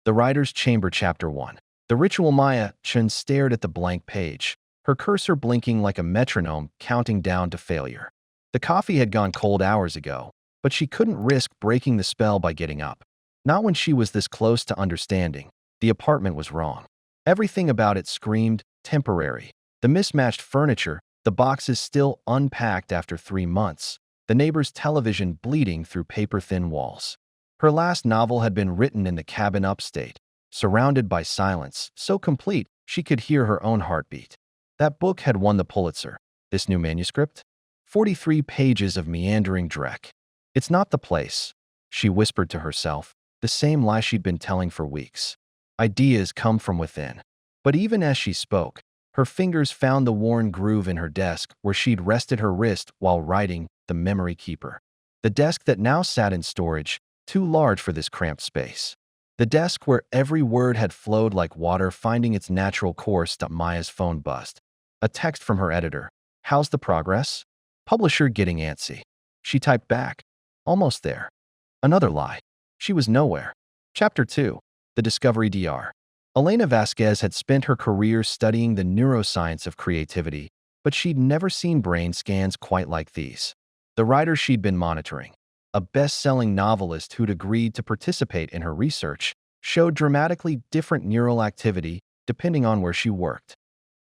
The Writer's Chamber, Chapter 1. The ritual Maya. Chen stared at the blank page, her cursor blinking like a metronome counting down to failure. The coffee had gone cold hours ago, but she couldn't risk breaking the spell by getting up. Not when she was this close to understanding. The apartment was wrong. Everything about it screamed temporary. The mismatched furniture, the boxes still unpacked after 3 months, the neighbor's television bleeding through paper-thin walls. Her last novel had been written in the cabin upstate, surrounded by silence, so complete she could hear her own heartbeat. That book had won the Pulitzer. This new manuscript? 43 pages of meandering dreck. It's not the place, she whispered to herself, the same lie she'd been telling for weeks. Ideas come from within. But even as she spoke, her fingers found the worn groove in her desk where she'd rested her wrist while writing The Memory Keeper. The desk that now sat in storage, too large for this cramped space. The desk where every word had flowed like water finding its natural course. Maya's phone buzzed. A text from her editor. How's the progress? Publisher getting antsy. She typed back. Almost there. Another lie. She was nowhere. Chapter 2. The Discovery Dr. Elena Vasquez had spent her career studying the neuroscience of creativity, but she'd never seen brain scans quite like these. The writer she'd been monitoring, a best-selling novelist who'd agreed to participate in her research, showed dramatically different neural activity depending on where she worked.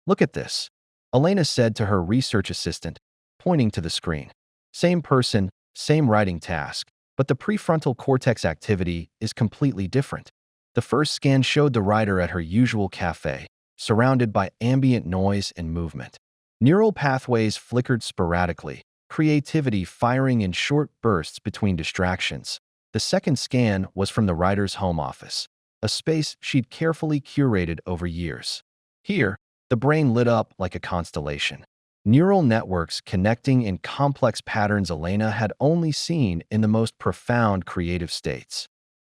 Look at this, Elena said to her research assistant, pointing to the screen. Same person, same writing task, but the prefrontal cortex activity is completely different. The first scan showed the writer at her usual cafe, surrounded by ambient noise and movement. Neural pathways flickered sporadically, creativity firing in short bursts between distractions. The second scan was from the writer's home office, a space she'd carefully curated over years. Here, the brain lit up like a constellation. Neural networks connecting in complex patterns Elena had only seen in the most profound creative states.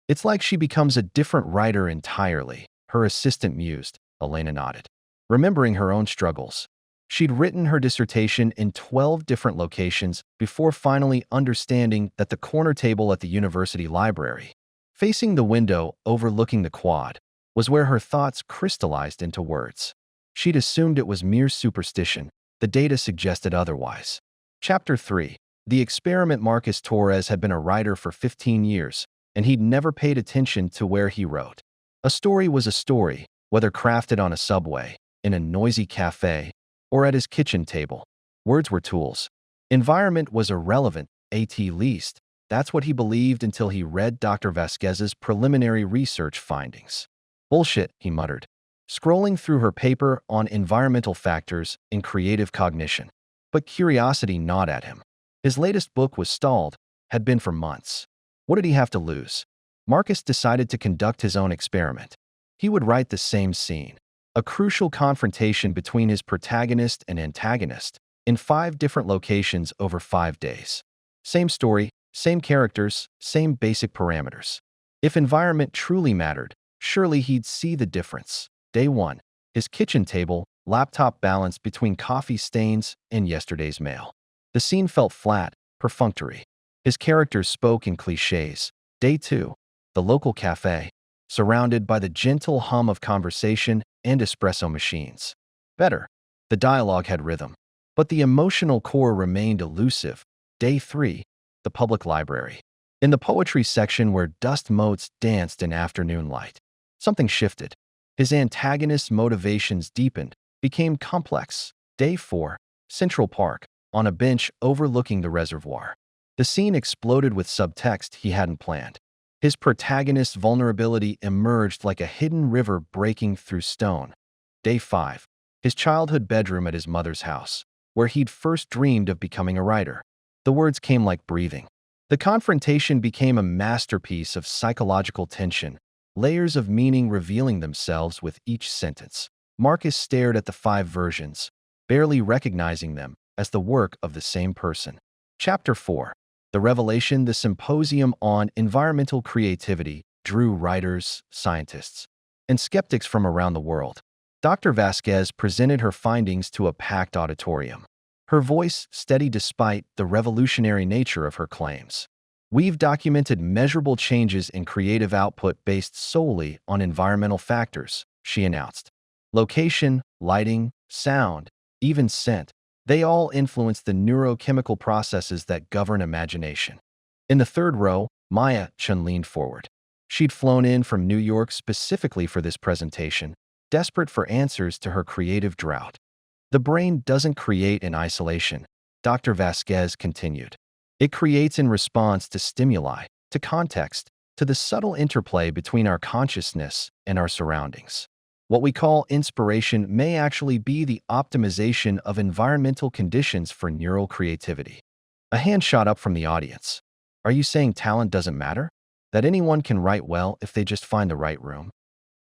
It's like she becomes a different writer entirely, her assistant mused. Elena nodded, remembering her own struggles. She'd written her dissertation in 12 different locations before finally understanding that the corner table at the university library, facing the window overlooking the quad, was where her thoughts crystallized into words. She'd assumed it was mere superstition. The data suggested otherwise. Chapter 3. The Experiment. Marcus Torres had been a writer for 15 years, and he'd never paid attention to where he wrote. A story was a story, whether crafted on a subway, in a noisy cafe, or at his kitchen table. Words were tools. Environment was irrelevant, at least. That's what he believed until he read Dr. Vasquez's preliminary research findings. Bullshit, he muttered, scrolling through her paper on environmental factors in creative cognition. But curiosity gnawed at him. His latest book was stalled, had been for months. What did he have to lose? Marcus decided to conduct his own experiment. He would write the same scene, a crucial confrontation between his protagonist and antagonist, in 5 different locations over 5 days. Same story, same characters, same basic parameters. If environment truly mattered, surely he'd see the difference. Day 1. His kitchen table, laptop balanced between coffee stains and yesterday's mail. The scene felt flat, perfunctory. His characters spoke in cliches. Day 2. The local cafe, surrounded by the gentle hum of conversation and espresso machines. Better. The dialogue had rhythm, but the emotional core remained elusive. Day 3. The public library. In the poetry section where dust motes danced in afternoon light, something shifted. His antagonist's motivations deepened, became complex. Day 4. Central Park, on a bench overlooking the reservoir. The scene exploded with subtext he hadn't planned. His protagonist's vulnerability emerged like a hidden river breaking through stone. Day 5. His childhood bedroom at his mother's house, where he'd first dreamed of becoming a writer. The words came like breathing. The confrontation became a masterpiece of psychological tension, layers of meaning revealing themselves with each sentence. Marcus stared at the 5 versions, barely recognizing them as the work of the same person. Chapter 4. The Revelation. The Symposium on Environmental Creativity drew writers, scientists, and skeptics from around the world. Dr. Vasquez presented her findings to a packed auditorium, her voice steady despite the revolutionary nature of her claims. We've documented measurable changes in creative output based solely on environmental factors, she announced. Location, lighting, sound, even scent, they all influence the neurochemical processes that govern imagination. In the third row, Chen leaned forward. She'd flown in from New York specifically for this presentation, desperate for answers to her creative drought. The brain doesn't create in isolation, Dr. Vasquez continued. It creates in response to stimuli, to context, to the subtle interplay between our consciousness and our surroundings. What we call inspiration may actually be the optimization of environmental conditions for neural creativity. A hand shot up from the audience. Are you saying talent doesn't matter? That anyone can write well if they just find the right room?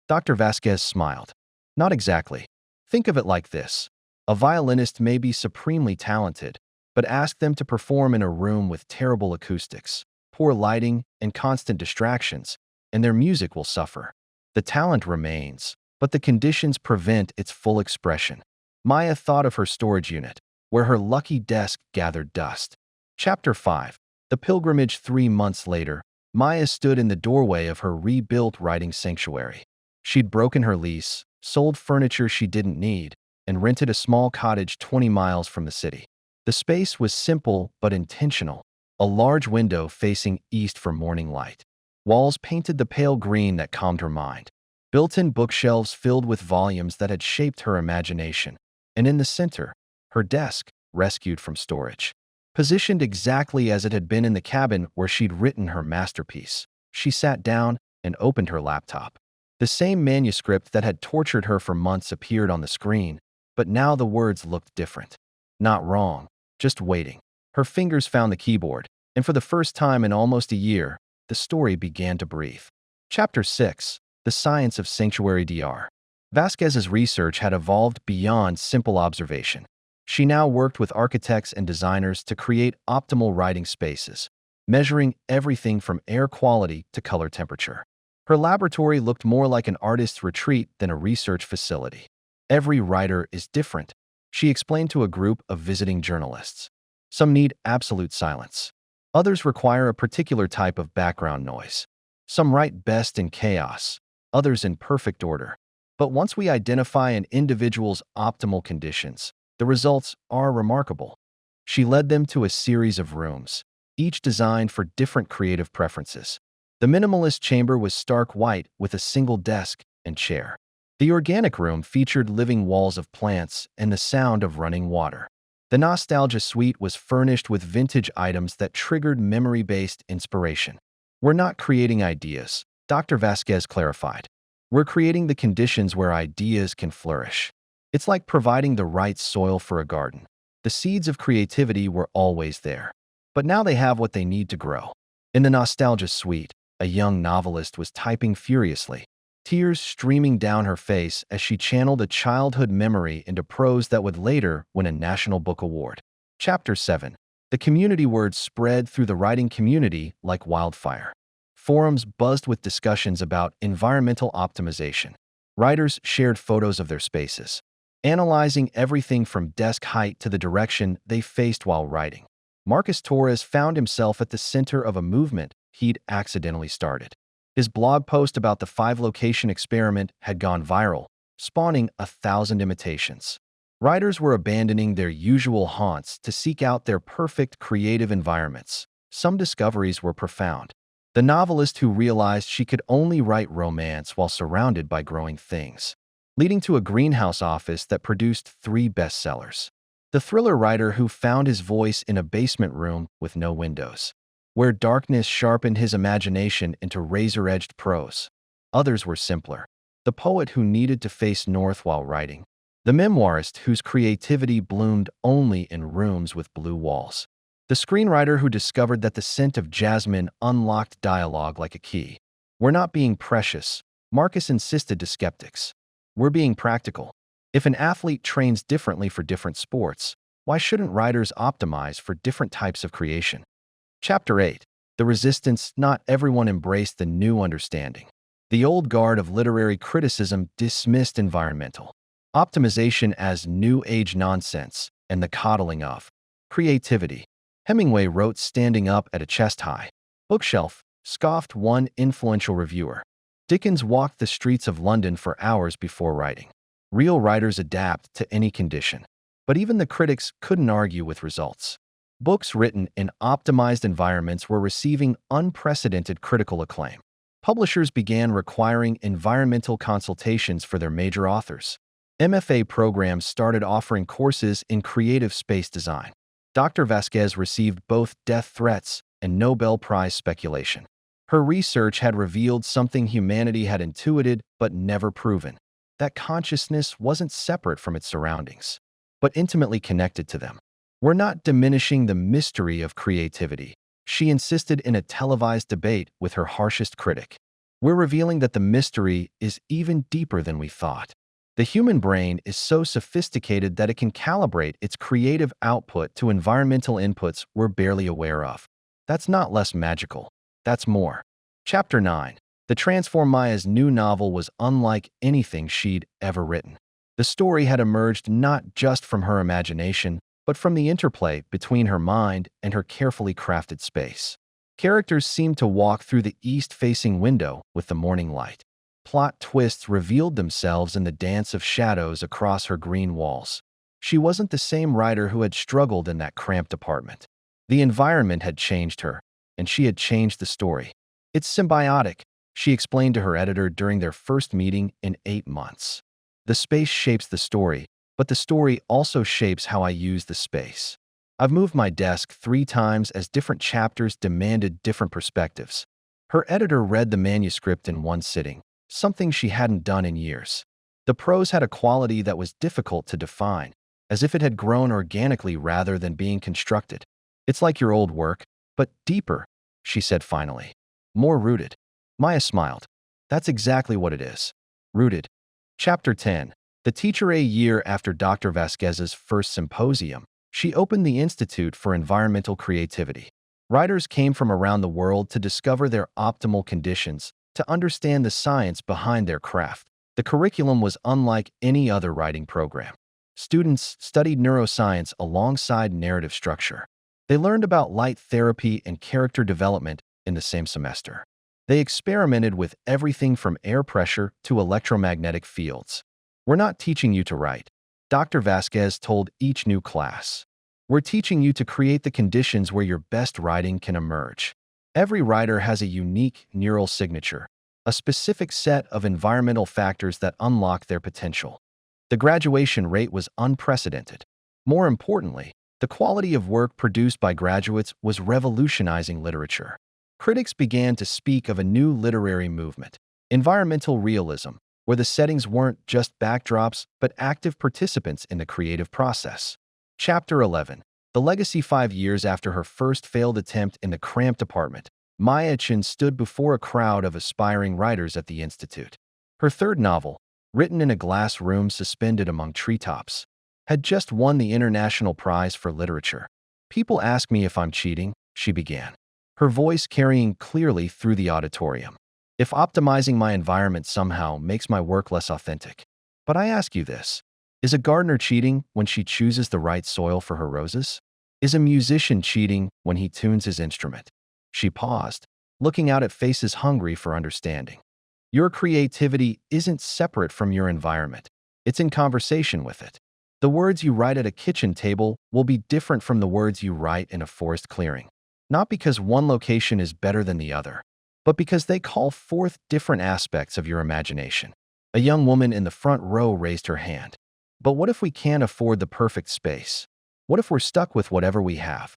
Dr. Vasquez smiled. Not exactly. Think of it like this. A violinist may be supremely talented, but ask them to perform in a room with terrible acoustics, poor lighting, and constant distractions, and their music will suffer. The talent remains, but the conditions prevent its full expression. Maya thought of her storage unit, where her lucky desk gathered dust. Chapter 5. The pilgrimage 3 months later, Maya stood in the doorway of her rebuilt writing sanctuary. She'd broken her lease, sold furniture she didn't need, and rented a small cottage 20 miles from the city. The space was simple but intentional, a large window facing east for morning light. Walls painted the pale green that calmed her mind. Built-in bookshelves filled with volumes that had shaped her imagination. And in the center, her desk, rescued from storage. Positioned exactly as it had been in the cabin where she'd written her masterpiece, she sat down and opened her laptop. The same manuscript that had tortured her for months appeared on the screen, but now the words looked different. Not wrong, just waiting. Her fingers found the keyboard, and for the first time in almost a year, the story began to breathe. Chapter 6. The Science of Sanctuary DR. Vasquez's research had evolved beyond simple observation. She now worked with architects and designers to create optimal writing spaces, measuring everything from air quality to color temperature. Her laboratory looked more like an artist's retreat than a research facility. Every writer is different, she explained to a group of visiting journalists. Some need absolute silence. Others require a particular type of background noise. Some write best in chaos, others in perfect order. But once we identify an individual's optimal conditions, the results are remarkable. She led them to a series of rooms, each designed for different creative preferences. The minimalist chamber was stark white with a single desk and chair. The organic room featured living walls of plants and the sound of running water. The nostalgia suite was furnished with vintage items that triggered memory-based inspiration. We're not creating ideas, Dr. Vasquez clarified. We're creating the conditions where ideas can flourish. It's like providing the right soil for a garden. The seeds of creativity were always there, but now they have what they need to grow. In the nostalgia suite, a young novelist was typing furiously, tears streaming down her face as she channeled a childhood memory into prose that would later win a National Book Award. Chapter 7. The community word spread through the writing community like wildfire. Forums buzzed with discussions about environmental optimization. Writers shared photos of their spaces, analyzing everything from desk height to the direction they faced while writing. Marcus Torres found himself at the center of a movement he'd accidentally started. His blog post about the 5-location experiment had gone viral, spawning 1,000 imitations. Writers were abandoning their usual haunts to seek out their perfect creative environments. Some discoveries were profound. The novelist who realized she could only write romance while surrounded by growing things, leading to a greenhouse office that produced 3 bestsellers. The thriller writer who found his voice in a basement room with no windows, where darkness sharpened his imagination into razor-edged prose. Others were simpler. The poet who needed to face north while writing. The memoirist whose creativity bloomed only in rooms with blue walls. The screenwriter who discovered that the scent of jasmine unlocked dialogue like a key. We're not being precious, Marcus insisted to skeptics. We're being practical. If an athlete trains differently for different sports, why shouldn't writers optimize for different types of creation? Chapter 8. The Resistance. Not everyone embraced the new understanding. The old guard of literary criticism dismissed environmental optimization as new age nonsense and the coddling of creativity. Hemingway wrote standing up at a chest high. Bookshelf, scoffed one influential reviewer. Dickens walked the streets of London for hours before writing. Real writers adapt to any condition. But even the critics couldn't argue with results. Books written in optimized environments were receiving unprecedented critical acclaim. Publishers began requiring environmental consultations for their major authors. MFA programs started offering courses in creative space design. Dr. Vasquez received both death threats and Nobel Prize speculation. Her research had revealed something humanity had intuited but never proven, that consciousness wasn't separate from its surroundings, but intimately connected to them. We're not diminishing the mystery of creativity, she insisted in a televised debate with her harshest critic. We're revealing that the mystery is even deeper than we thought. The human brain is so sophisticated that it can calibrate its creative output to environmental inputs we're barely aware of. That's not less magical. That's more. Chapter 9. The Transform Maya's new novel was unlike anything she'd ever written. The story had emerged not just from her imagination, but from the interplay between her mind and her carefully crafted space. Characters seemed to walk through the east-facing window with the morning light. Plot twists revealed themselves in the dance of shadows across her green walls. She wasn't the same writer who had struggled in that cramped apartment. The environment had changed her, and she had changed the story. It's symbiotic, she explained to her editor during their first meeting in 8 months. The space shapes the story, but the story also shapes how I use the space. I've moved my desk 3 times as different chapters demanded different perspectives. Her editor read the manuscript in one sitting, something she hadn't done in years. The prose had a quality that was difficult to define, as if it had grown organically rather than being constructed. It's like your old work, but deeper, she said finally. More rooted. Maya smiled. That's exactly what it is. Rooted. Chapter 10. The teacher. A year after Dr. Vasquez's first symposium, she opened the Institute for Environmental Creativity. Writers came from around the world to discover their optimal conditions, to understand the science behind their craft. The curriculum was unlike any other writing program. Students studied neuroscience alongside narrative structure. They learned about light therapy and character development in the same semester. They experimented with everything from air pressure to electromagnetic fields. We're not teaching you to write, Dr. Vasquez told each new class. We're teaching you to create the conditions where your best writing can emerge. Every writer has a unique neural signature, a specific set of environmental factors that unlock their potential. The graduation rate was unprecedented. More importantly, the quality of work produced by graduates was revolutionizing literature. Critics began to speak of a new literary movement, environmental realism, where the settings weren't just backdrops but active participants in the creative process. Chapter 11. The legacy. 5 years after her first failed attempt in the cramped apartment, Maya Chen stood before a crowd of aspiring writers at the Institute. Her third novel, written in a glass room suspended among treetops, had just won the International Prize for Literature. People ask me if I'm cheating, she began, her voice carrying clearly through the auditorium. If optimizing my environment somehow makes my work less authentic. But I ask you this. Is a gardener cheating when she chooses the right soil for her roses? Is a musician cheating when he tunes his instrument? She paused, looking out at faces hungry for understanding. Your creativity isn't separate from your environment. It's in conversation with it. The words you write at a kitchen table will be different from the words you write in a forest clearing. Not because one location is better than the other, but because they call forth different aspects of your imagination. A young woman in the front row raised her hand. But what if we can't afford the perfect space? What if we're stuck with whatever we have?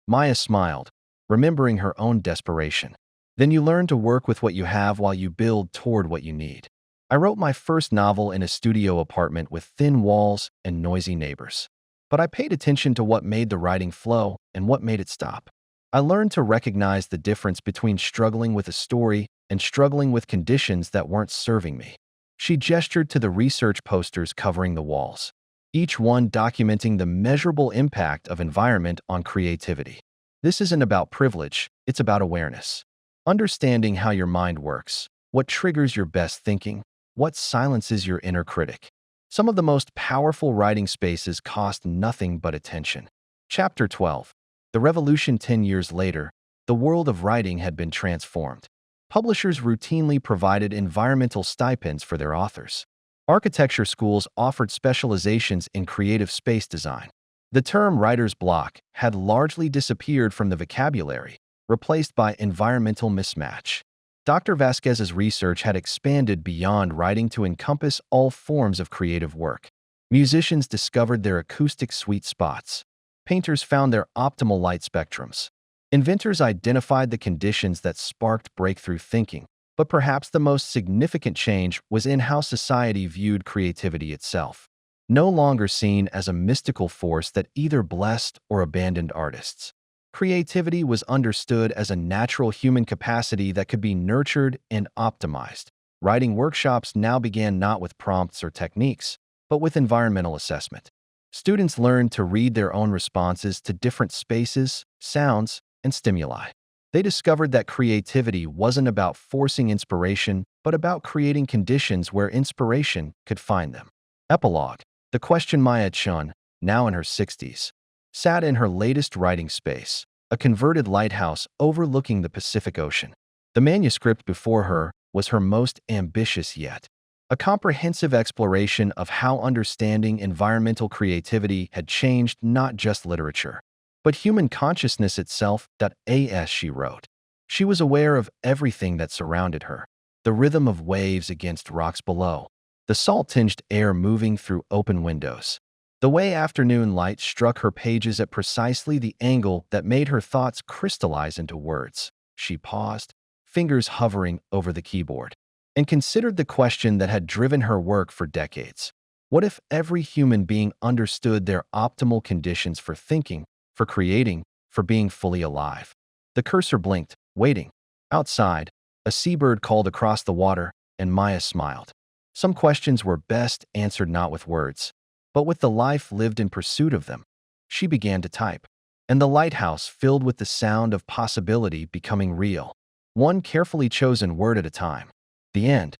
Maya smiled, remembering her own desperation. Then you learn to work with what you have while you build toward what you need. I wrote my first novel in a studio apartment with thin walls and noisy neighbors. But I paid attention to what made the writing flow and what made it stop. I learned to recognize the difference between struggling with a story and struggling with conditions that weren't serving me. She gestured to the research posters covering the walls, each one documenting the measurable impact of environment on creativity. This isn't about privilege, it's about awareness. Understanding how your mind works, what triggers your best thinking, what silences your inner critic. Some of the most powerful writing spaces cost nothing but attention. Chapter 12. The Revolution. 10 years later, the world of writing had been transformed. Publishers routinely provided environmental stipends for their authors. Architecture schools offered specializations in creative space design. The term writer's block had largely disappeared from the vocabulary, replaced by environmental mismatch. Dr. Vasquez's research had expanded beyond writing to encompass all forms of creative work. Musicians discovered their acoustic sweet spots. Painters found their optimal light spectrums. Inventors identified the conditions that sparked breakthrough thinking. But perhaps the most significant change was in how society viewed creativity itself. No longer seen as a mystical force that either blessed or abandoned artists. Creativity was understood as a natural human capacity that could be nurtured and optimized. Writing workshops now began not with prompts or techniques, but with environmental assessment. Students learned to read their own responses to different spaces, sounds, and stimuli. They discovered that creativity wasn't about forcing inspiration, but about creating conditions where inspiration could find them. Epilogue. The question Maya Chen, now in her 60s, sat in her latest writing space, a converted lighthouse overlooking the Pacific Ocean. The manuscript before her was her most ambitious yet, a comprehensive exploration of how understanding environmental creativity had changed not just literature, but human consciousness itself. As she wrote, she was aware of everything that surrounded her, the rhythm of waves against rocks below, the salt-tinged air moving through open windows, the way afternoon light struck her pages at precisely the angle that made her thoughts crystallize into words. She paused, fingers hovering over the keyboard, and considered the question that had driven her work for decades. What if every human being understood their optimal conditions for thinking, for creating, for being fully alive? The cursor blinked, waiting. Outside, a seabird called across the water, and Maya smiled. Some questions were best answered not with words, but with the life lived in pursuit of them. She began to type, and the lighthouse filled with the sound of possibility becoming real, one carefully chosen word at a time. The end.